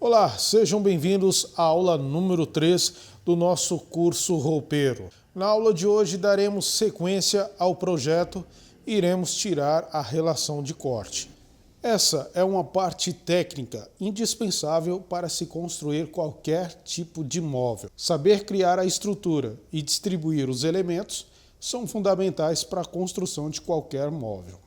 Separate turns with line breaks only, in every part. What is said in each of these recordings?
Olá, sejam bem-vindos à aula número 3 do nosso curso roupeiro. Na aula de hoje daremos sequência ao projeto e iremos tirar a relação de corte. Essa é uma parte técnica indispensável para se construir qualquer tipo de móvel. Saber criar a estrutura e distribuir os elementos são fundamentais para a construção de qualquer móvel.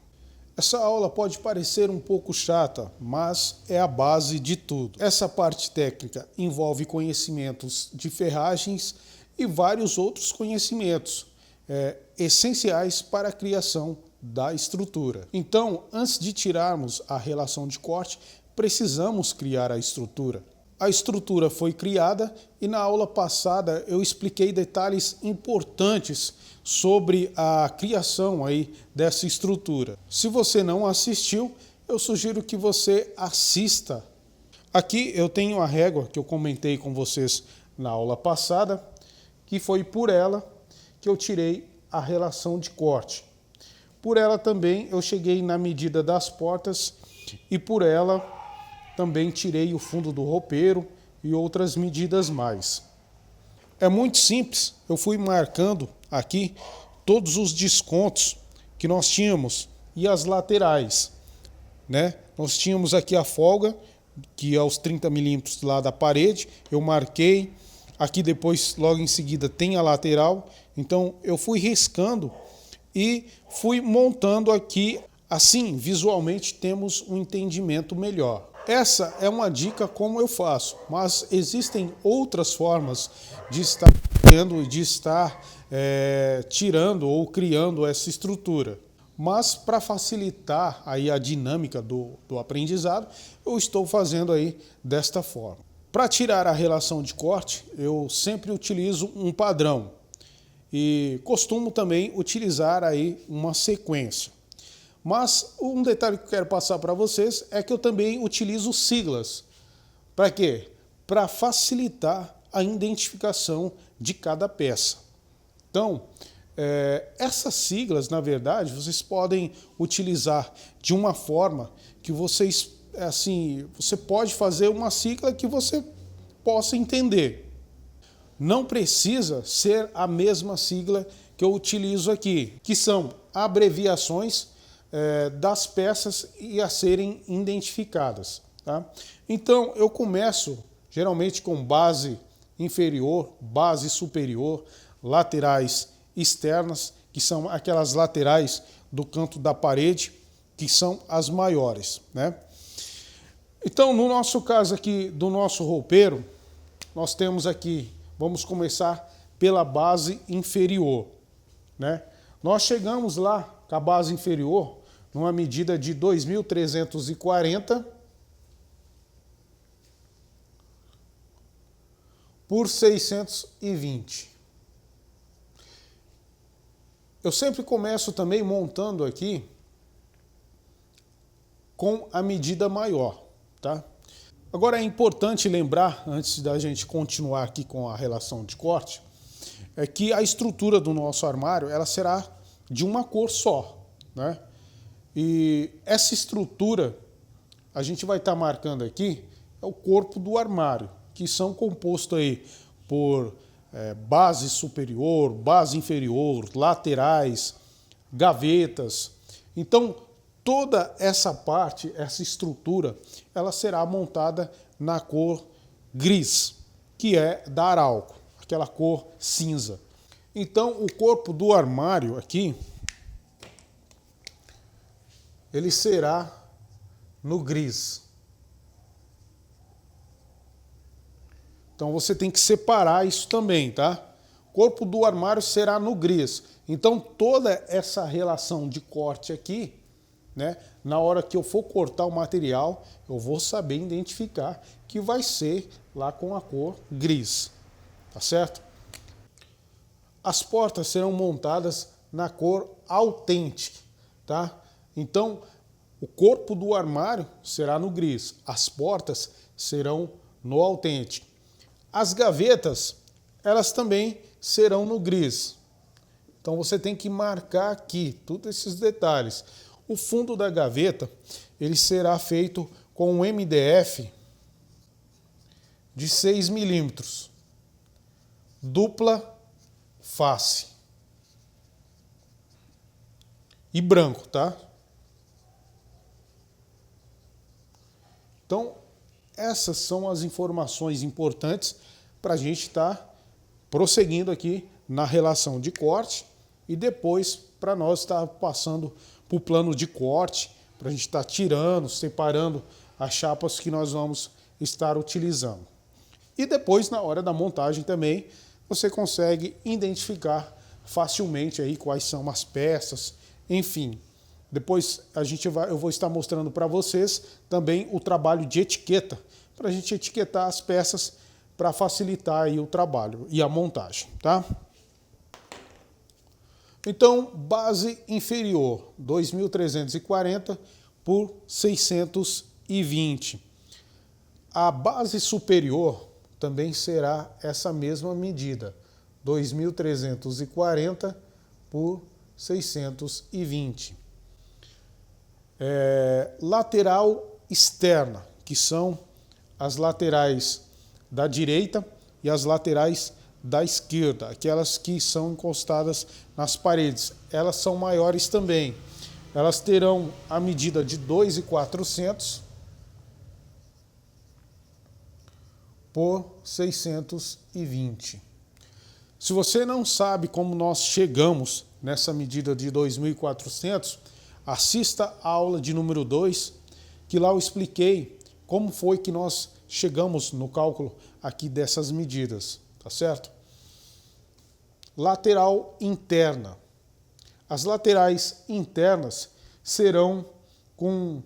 Essa aula pode parecer um pouco chata, mas é a base de tudo. Essa parte técnica envolve conhecimentos de ferragens e vários outros conhecimentos essenciais para a criação da estrutura. Então, antes de tirarmos a relação de corte, precisamos criar a estrutura. A estrutura foi criada e na aula passada eu expliquei detalhes importantes sobre a criação dessa estrutura. Se você não assistiu, eu sugiro que você assista. Aqui eu tenho a régua que eu comentei com vocês na aula passada, que foi por ela que eu tirei a relação de corte. Por ela também eu cheguei na medida das portas e por ela também tirei o fundo do roupeiro e outras medidas mais. É muito simples, eu fui marcando aqui todos os descontos que nós tínhamos e as laterais, né? Nós tínhamos aqui a folga, que é os 30 milímetros lá da parede, eu marquei. Aqui depois, logo em seguida, tem a lateral, então eu fui riscando e fui montando aqui. Assim, visualmente, temos um entendimento melhor. Essa é uma dica como eu faço, mas existem outras formas de estar tirando ou criando essa estrutura. Mas para facilitar aí a dinâmica do aprendizado, eu estou fazendo aí desta forma. Para tirar a relação de corte, eu sempre utilizo um padrão e costumo também utilizar aí uma sequência. Mas um detalhe que eu quero passar para vocês é que eu também utilizo siglas. Para quê? Para facilitar a identificação de cada peça. Então, essas siglas, na verdade, vocês podem utilizar de uma forma que você pode fazer uma sigla que você possa entender. Não precisa ser a mesma sigla que eu utilizo aqui, que são abreviações das peças e a serem identificadas. Tá? Então, eu começo geralmente com base inferior, base superior, laterais externas, que são aquelas laterais do canto da parede, que são as maiores. Né? Então, no nosso caso aqui do nosso roupeiro, nós temos aqui, vamos começar pela base inferior. Né? Nós chegamos lá com a base inferior numa medida de 2.340 por 620. Eu sempre começo também montando aqui com a medida maior, tá? Agora é importante lembrar, antes da gente continuar aqui com a relação de corte, é que a estrutura do nosso armário ela será de uma cor só, né? E essa estrutura, a gente vai estar marcando aqui, é o corpo do armário, que são compostos aí por base superior, base inferior, laterais, gavetas. Então, toda essa parte, essa estrutura, ela será montada na cor gris, que é da Arauco, aquela cor cinza. Então, o corpo do armário aqui, ele será no gris. Então você tem que separar isso também, tá? O corpo do armário será no gris. Então toda essa relação de corte aqui, né, na hora que eu for cortar o material, eu vou saber identificar que vai ser lá com a cor gris. Tá certo? As portas serão montadas na cor autêntica, tá? Então, o corpo do armário será no gris, as portas serão no autêntico. As gavetas, elas também serão no gris. Então você tem que marcar aqui todos esses detalhes. O fundo da gaveta, ele será feito com um MDF de 6 milímetros, dupla face e branco, tá? Então, essas são as informações importantes para a gente estar prosseguindo aqui na relação de corte e depois para nós estar passando para o plano de corte, para a gente estar tirando, separando as chapas que nós vamos estar utilizando. E depois, na hora da montagem também, você consegue identificar facilmente aí quais são as peças, enfim. Depois eu vou estar mostrando para vocês também o trabalho de etiqueta, para a gente etiquetar as peças para facilitar aí o trabalho e a montagem, tá? Então, base inferior, 2.340 por 620. A base superior também será essa mesma medida, 2.340 por 620. Lateral externa, que são as laterais da direita e as laterais da esquerda, aquelas que são encostadas nas paredes. Elas são maiores também. Elas terão a medida de 2.400 por 620. Se você não sabe como nós chegamos nessa medida de 2.400, assista a aula de número 2, que lá eu expliquei como foi que nós chegamos no cálculo aqui dessas medidas, tá certo? Lateral interna. As laterais internas serão com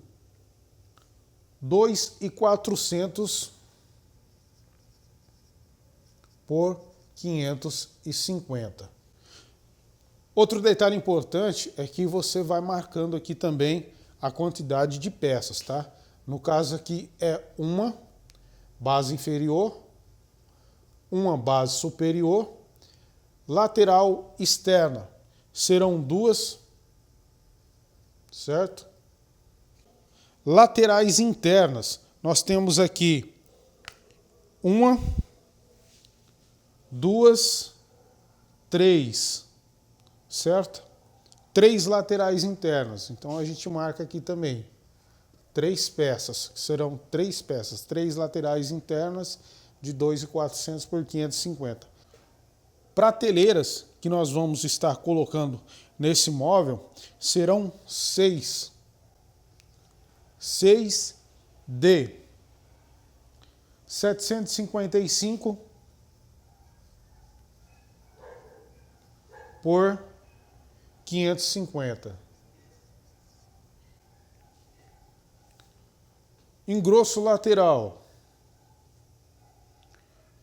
2.400 por 550. Outro detalhe importante é que você vai marcando aqui também a quantidade de peças, tá? No caso aqui é uma base inferior, uma base superior. Lateral externa serão duas, certo? Laterais internas, nós temos aqui uma, duas, três, certo? 3 laterais internas, então a gente marca aqui também 3 peças, serão 3 peças, 3 laterais internas de 2.400 por 550. Prateleiras que nós vamos estar colocando nesse móvel serão 6 de 755 por 550. Engrosso lateral,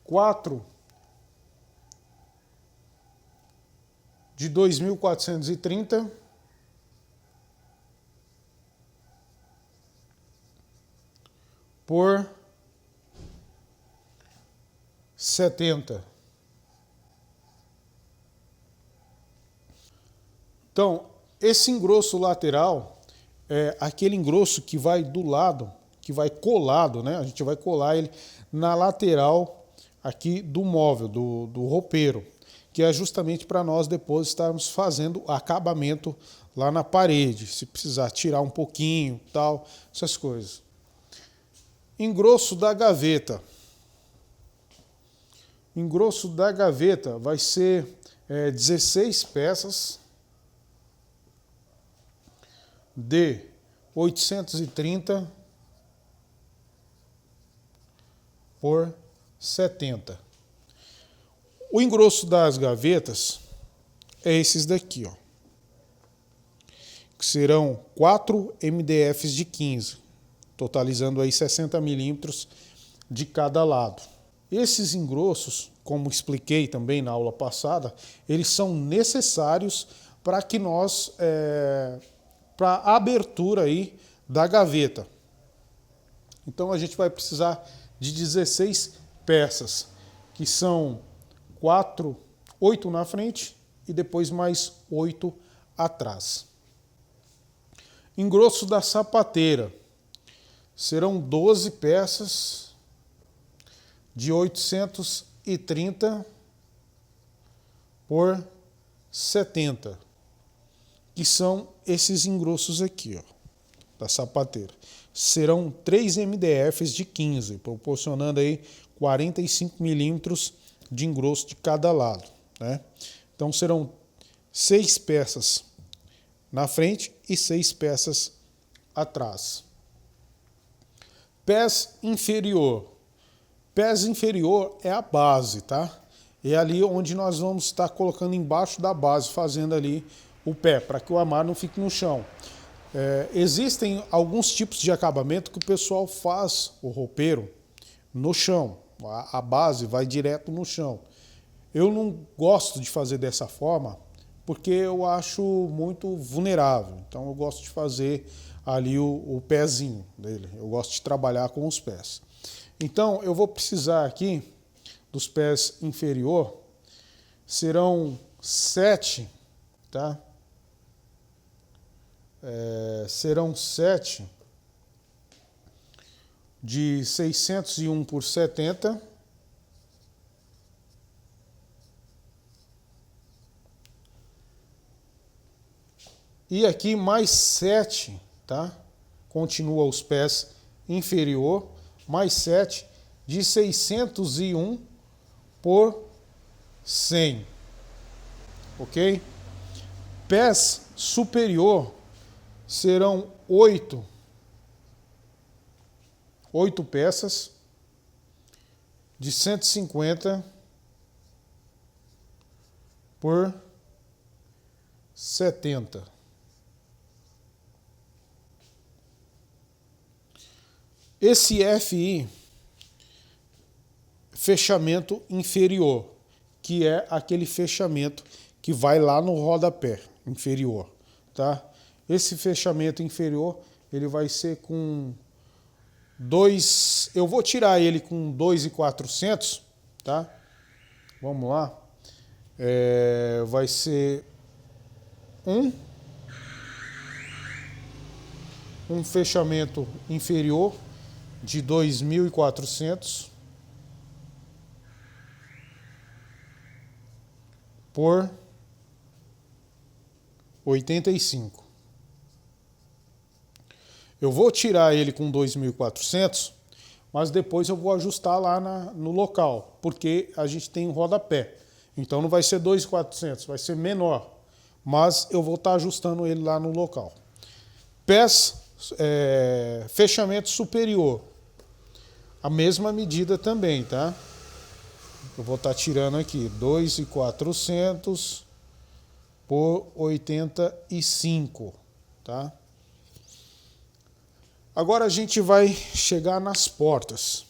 4 de 2.430 por 70. Então, esse engrosso lateral é aquele engrosso que vai do lado, que vai colado, né? A gente vai colar ele na lateral aqui do móvel, do roupeiro, que é justamente para nós depois estarmos fazendo acabamento lá na parede, se precisar tirar um pouquinho, tal, essas coisas. Engrosso da gaveta. Engrosso da gaveta vai ser 16 peças de 830 por 70. O engrosso das gavetas é esses daqui, ó, que serão 4 MDFs de 15, totalizando aí 60 milímetros de cada lado. Esses engrossos, como expliquei também na aula passada, eles são necessários para que nós, para a abertura aí da gaveta. Então a gente vai precisar de 16 peças, que são 8 na frente e depois mais 8 atrás. Engrosso da sapateira serão 12 peças de 830 por 70, que são esses engrossos aqui, ó, da sapateira. Serão 3 MDFs de 15, proporcionando aí 45 milímetros de engrosso de cada lado, né? Então serão 6 peças na frente e 6 peças atrás. Pés inferior. Pés inferior é a base, tá? É ali onde nós vamos estar colocando embaixo da base, fazendo ali o pé, para que o armário não fique no chão. Existem alguns tipos de acabamento que o pessoal faz, o roupeiro, no chão. A base vai direto no chão. Eu não gosto de fazer dessa forma, porque eu acho muito vulnerável. Então eu gosto de fazer ali o pezinho dele. Eu gosto de trabalhar com os pés. Então eu vou precisar aqui dos pés inferior, serão 7, tá? Serão 7 de 601 por 70. E aqui mais 7, tá? Continua os pés inferior, mais 7 de 601 por 100. Ok? Pés superior serão 8 peças de 150 por 70. Esse FI, fechamento inferior, que é aquele fechamento que vai lá no rodapé inferior, tá? Esse fechamento inferior, ele vai ser com 2, eu vou tirar ele com 2.400, tá? Vamos lá. Vai ser um fechamento inferior de 2.400 por 85. Eu vou tirar ele com 2.400, mas depois eu vou ajustar lá no local, porque a gente tem um rodapé. Então não vai ser 2.400, vai ser menor, mas eu vou estar ajustando ele lá no local. Pés, fechamento superior, a mesma medida também, tá? Eu vou estar tirando aqui 2.400 por 85, tá? Agora a gente vai chegar nas portas.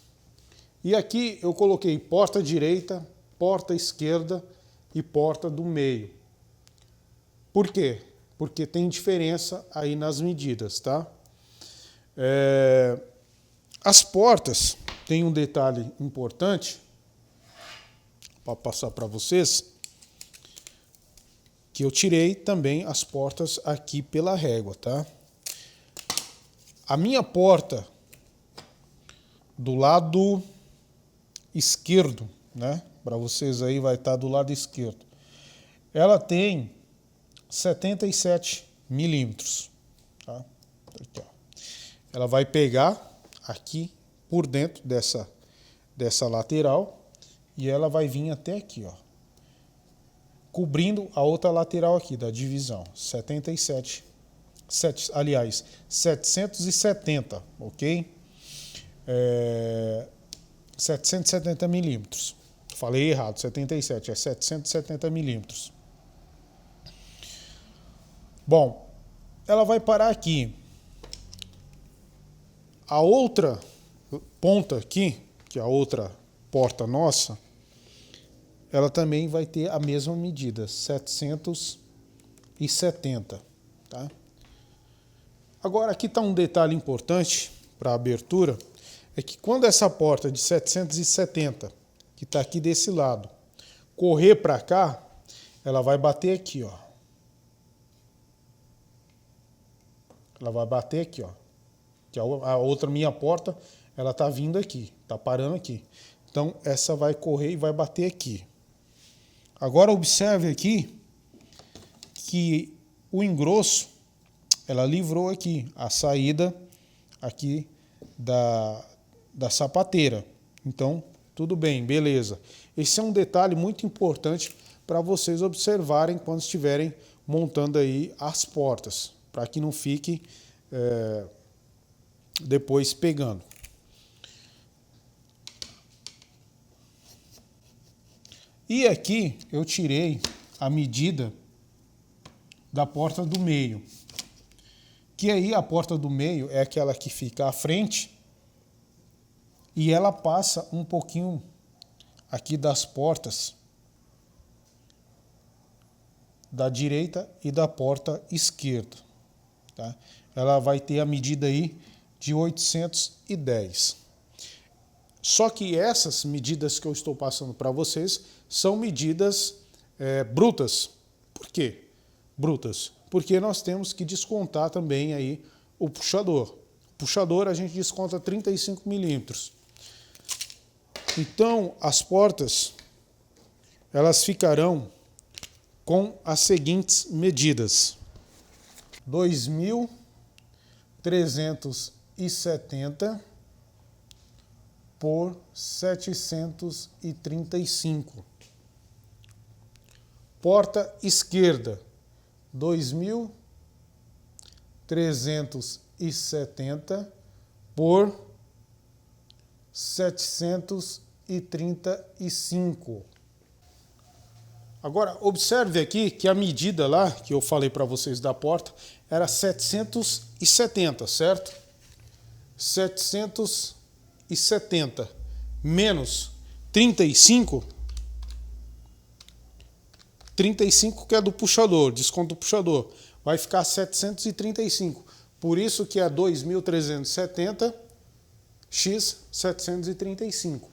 E aqui eu coloquei porta direita, porta esquerda e porta do meio. Por quê? Porque tem diferença aí nas medidas, tá? As portas têm um detalhe importante para passar para vocês, que eu tirei também as portas aqui pela régua, tá? A minha porta do lado esquerdo, né? Para vocês aí vai estar do lado esquerdo. Ela tem 77 milímetros, tá? Aqui, ó. Ela vai pegar aqui por dentro dessa lateral e ela vai vir até aqui, ó, cobrindo a outra lateral aqui da divisão. 770, ok? 770 milímetros. Falei errado, 77, é 770 milímetros. Bom, ela vai parar aqui. A outra ponta aqui, que é a outra porta nossa, ela também vai ter a mesma medida, 770, tá? Agora aqui está um detalhe importante para a abertura, é que quando essa porta de 770, que está aqui desse lado, correr para cá, ela vai bater aqui, ó. Ela vai bater aqui, ó. Que a outra minha porta, ela está vindo aqui, está parando aqui. Então, essa vai correr e vai bater aqui. Agora, observe aqui que o engrosso, ela livrou aqui a saída aqui da sapateira. Então, tudo bem, beleza. Esse é um detalhe muito importante para vocês observarem quando estiverem montando aí as portas, para que não fique depois pegando. E aqui eu tirei a medida da porta do meio, que aí a porta do meio é aquela que fica à frente e ela passa um pouquinho aqui das portas da direita e da porta esquerda, tá? Ela vai ter a medida aí de 810. Só que essas medidas que eu estou passando para vocês são medidas brutas. Por quê? Brutas. Porque nós temos que descontar também aí o puxador. O puxador a gente desconta 35 milímetros. Então, as portas, elas ficarão com as seguintes medidas: 2.370 por 735. Porta esquerda, 2.370 por 735. Agora, observe aqui que a medida lá, que eu falei para vocês da porta, era 770, certo? 770 menos 35, 35 que é do puxador, desconto do puxador, vai ficar 735. Por isso que é 2.370 x 735.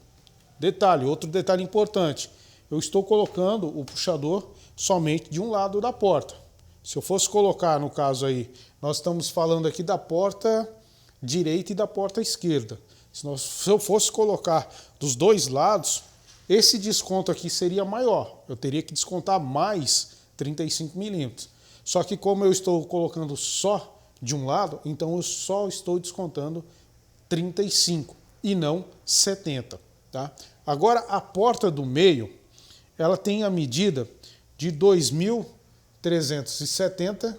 Detalhe, outro detalhe importante. Eu estou colocando o puxador somente de um lado da porta. Se eu fosse colocar, no caso aí, nós estamos falando aqui da porta direita e da porta esquerda. Se eu fosse colocar dos dois lados, esse desconto aqui seria maior. Eu teria que descontar mais 35 milímetros. Só que como eu estou colocando só de um lado, então eu só estou descontando 35 e não 70. Tá? Agora, a porta do meio, ela tem a medida de 2.370,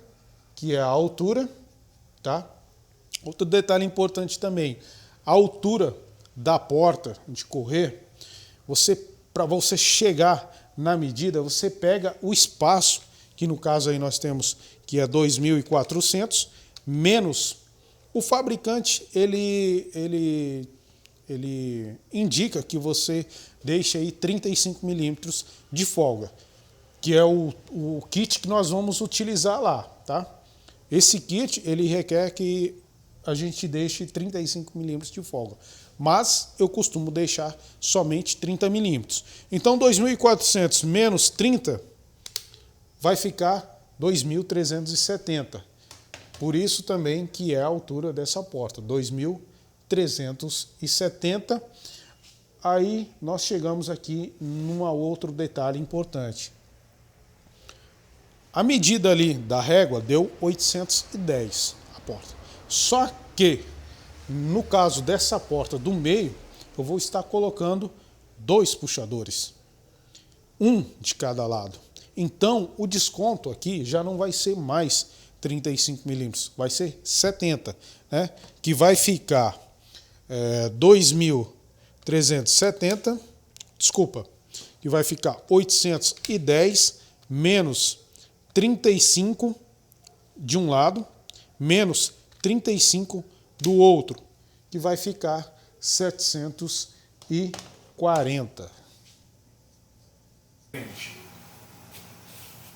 que é a altura. Tá? Outro detalhe importante também, a altura da porta de correr, para você chegar na medida, você pega o espaço, que no caso aí nós temos que é 2.400, menos o fabricante, ele indica que você deixe aí 35 milímetros de folga, que é o kit que nós vamos utilizar lá, tá? Esse kit, ele requer que a gente deixe 35 milímetros de folga, mas eu costumo deixar somente 30 milímetros. Então, 2.400 menos 30 vai ficar 2.370. Por isso também que é a altura dessa porta, 2.370. Aí nós chegamos aqui num outro detalhe importante. A medida ali da régua deu 810 a porta. Só que, no caso dessa porta do meio, eu vou estar colocando 2 puxadores, um de cada lado. Então, o desconto aqui já não vai ser mais 35 milímetros, vai ser 70, né? Que vai ficar 2.370, desculpa, que vai ficar 810 menos 35 de um lado, menos 35 do outro, que vai ficar 740.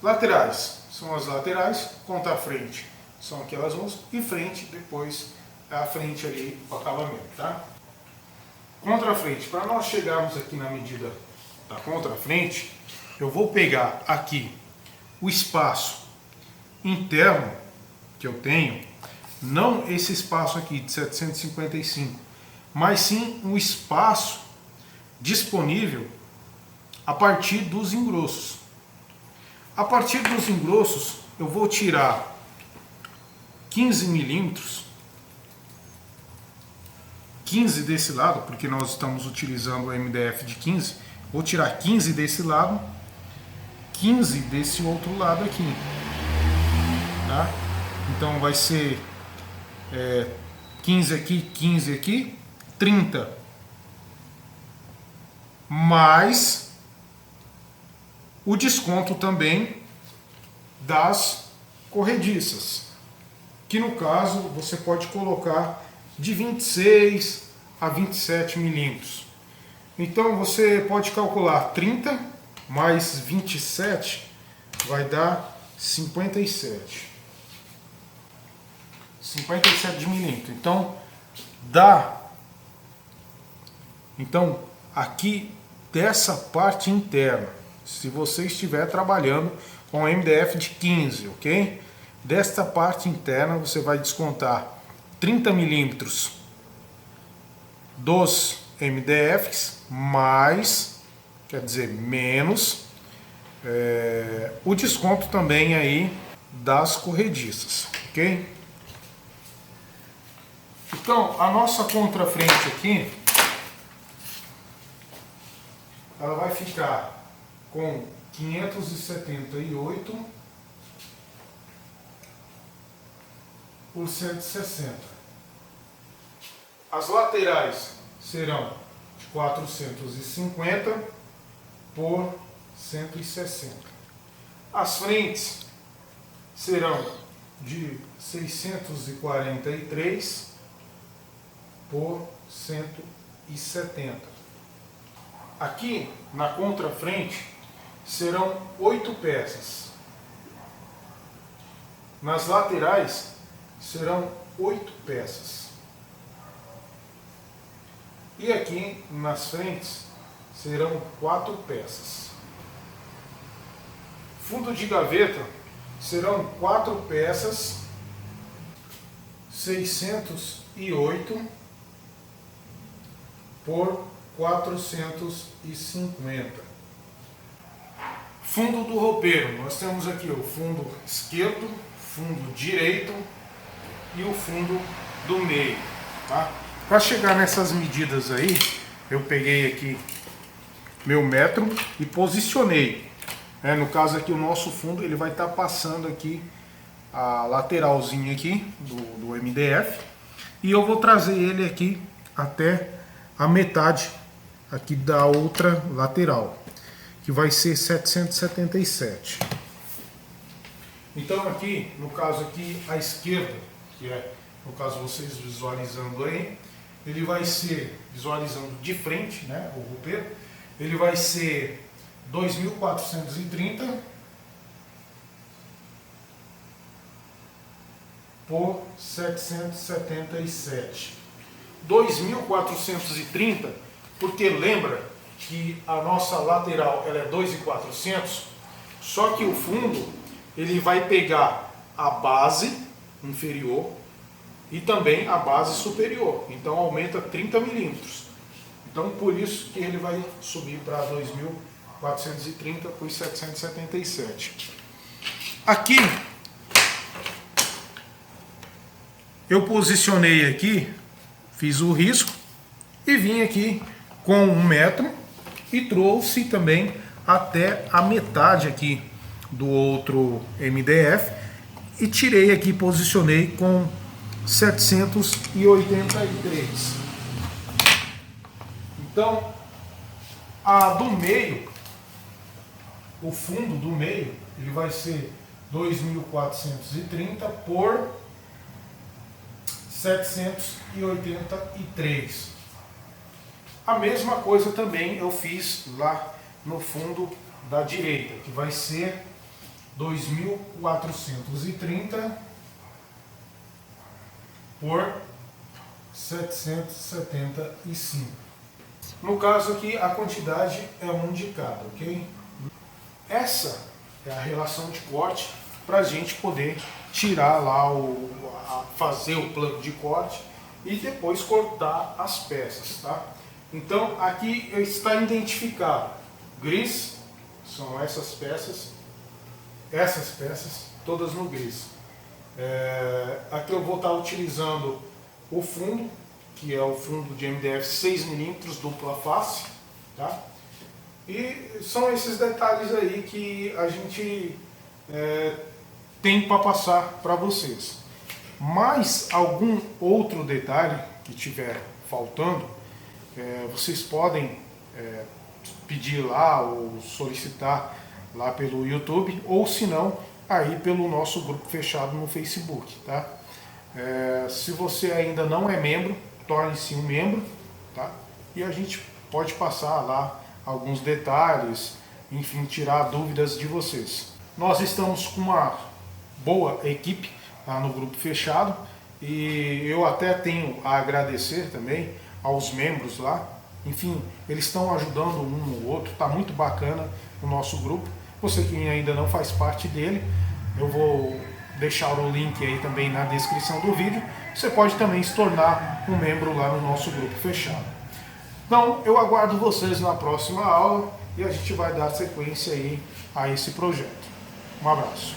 Laterais são as laterais, contra a frente são aquelas mãos, e frente depois é a frente ali, o acabamento, tá? Contra a frente, para nós chegarmos aqui na medida da contra a frente, eu vou pegar aqui o espaço interno que eu tenho, não esse espaço aqui de 755, mas sim um espaço disponível a partir dos engrossos. A partir dos engrossos eu vou tirar 15 milímetros, 15 desse lado, porque nós estamos utilizando o MDF de 15, vou tirar 15 desse lado, 15 desse outro lado aqui, tá? Então vai ser 15 aqui, 15 aqui, 30, mais o desconto também das corrediças, que no caso você pode colocar de 26 a 27 milímetros. Então você pode calcular 30 mais 27 vai dar 57 milímetros. Então aqui dessa parte interna, se você estiver trabalhando com MDF de 15, ok? Desta parte interna você vai descontar 30 milímetros dos MDFs, mais, quer dizer, menos o desconto também aí das corrediças, ok? Então, a nossa contrafrente aqui, ela vai ficar com 578 por 160. As laterais serão de 450 por 160. As frentes serão de 643 por 170. Aqui na contrafrente serão 8 peças. Nas laterais serão 8 peças. E aqui nas frentes serão 4 peças. Fundo de gaveta serão 4 peças, 608 por 450. Fundo do roupeiro, nós temos aqui o fundo esquerdo, fundo direito e o fundo do meio, tá? Para chegar nessas medidas aí, eu peguei aqui meu metro e posicionei. No caso aqui o nosso fundo ele vai estar passando aqui a lateralzinha aqui do MDF e eu vou trazer ele aqui até a metade aqui da outra lateral, que vai ser 777. Então aqui, no caso aqui à esquerda, que é no caso vocês visualizando aí, ele vai ser, visualizando de frente, né, o roupeiro, ele vai ser 2.430 por 777. 2.430, porque lembra que a nossa lateral ela é 2.400, só que o fundo ele vai pegar a base inferior e também a base superior, então aumenta 30 milímetros. Então por isso que ele vai subir para 2.430 por 777. Aqui eu posicionei aqui, fiz o risco e vim aqui com 1 metro e trouxe também até a metade aqui do outro MDF e tirei aqui, posicionei com 783. Então, a do meio, o fundo do meio, ele vai ser 2.430 por 783. A mesma coisa também eu fiz lá no fundo da direita, que vai ser 2.430 por 775. No caso aqui, a quantidade é 1 de cada, ok? Essa é a relação de corte para a gente poder tirar lá, fazer o plano de corte e depois cortar as peças, tá? Então aqui está identificado gris, são essas peças, todas no gris. Aqui eu vou estar utilizando o fundo, que é o fundo de MDF 6mm dupla face, tá? E são esses detalhes aí que a gente tem para passar para vocês. Mas algum outro detalhe que tiver faltando, vocês podem pedir lá ou solicitar lá pelo YouTube, ou se não, aí pelo nosso grupo fechado no Facebook, tá? Se você ainda não é membro, torne-se um membro, tá? E a gente pode passar lá alguns detalhes, enfim, tirar dúvidas de vocês. Nós estamos com uma boa equipe lá no grupo fechado e eu até tenho a agradecer também aos membros lá. Enfim, eles estão ajudando um no outro, está muito bacana o nosso grupo. Você que ainda não faz parte dele, eu vou deixar o link aí também na descrição do vídeo. Você pode também se tornar um membro lá no nosso grupo fechado. Então, eu aguardo vocês na próxima aula e a gente vai dar sequência aí a esse projeto. Um abraço.